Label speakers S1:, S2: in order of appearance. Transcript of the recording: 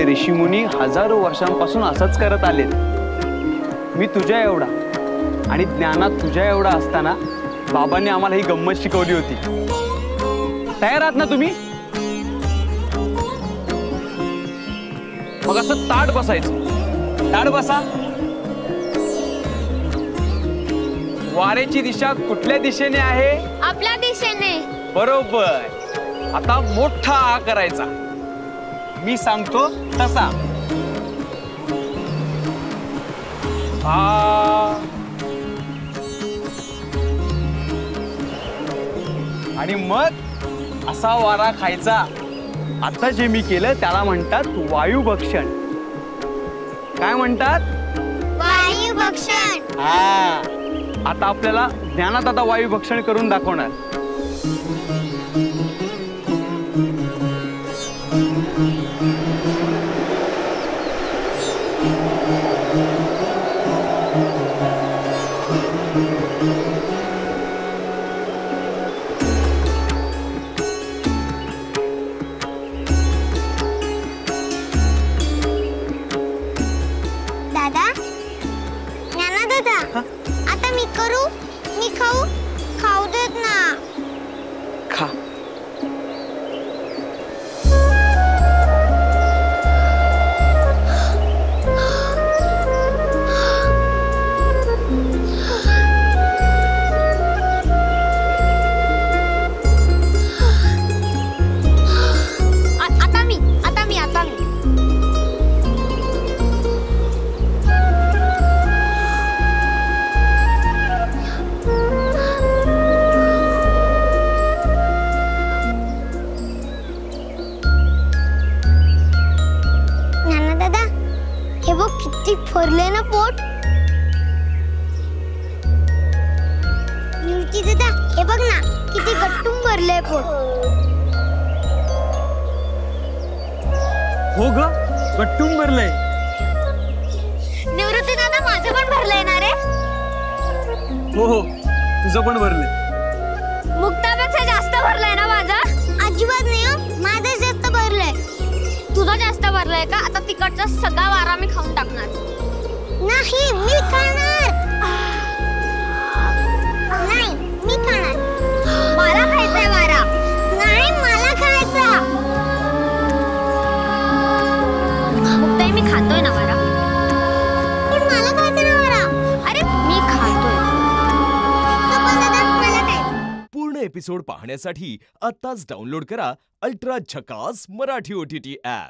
S1: ऋषीमुनी हजारो वर्षांपासून असंच करत आलेत। मी तुझ्या एवढा आणि ज्ञानात तुझ्या एवढा असताना बाबांनी आम्हाला ही गंमत शिकवली होती। तयार आहात ना तुम्ही? मग असं ताट बसायचं। ताट बसा। वाऱ्याची दिशा कुठल्या दिशेने आहे?
S2: आपल्या दिशेने।
S1: बरोबर। आता मोठा आ करायचा, मी सांगतो तसा। आ आणि मग असा वारा खायचा। आता जे मी केलं त्याला म्हणतात वायुभक्षण। काय म्हणतात?
S2: वायुभक्षण।
S1: हा, आता आपल्याला ज्ञानात आता वायुभक्षण करून दाखवणार।
S2: दादा, ज्ञाना दादा, आता मी करू? मी खाऊ? खाऊ देत ना।
S1: खा।
S2: आता मी। ज्ञाना दादा, हे बघ किती फरले ना पोट। निवृत्ती दादा, हे बघ ना किती गट्टून भरले पोट।
S1: हो ग, गट्टून भरलंय।
S2: निवृत्ती दादा, माझं पण भरलंय ना रे?
S1: हो हो, तुझं पण भरलंय।
S2: मुक्तापेक्षा जास्त भरलंय ना माझं? अजिबात नाही हो, माझं जास्त भरलंय। तुझं जास्त भरलंय का? आता तिकडचा सगळा वारा मी खाऊन टाकणार। नाही, मी खाणार। नाही, मी खाणार। मला खायचाय वारा। नाही, मला खायचा। मुक्ताई, मी खातोय ना वारा। पण मला खायचा ना वारा। अरे मी खातोय।
S3: पूर्ण एपिसोड पाहण्यासाठी आत्ताच डाउनलोड करा अल्ट्रा झकास मराठी OTT ॲप।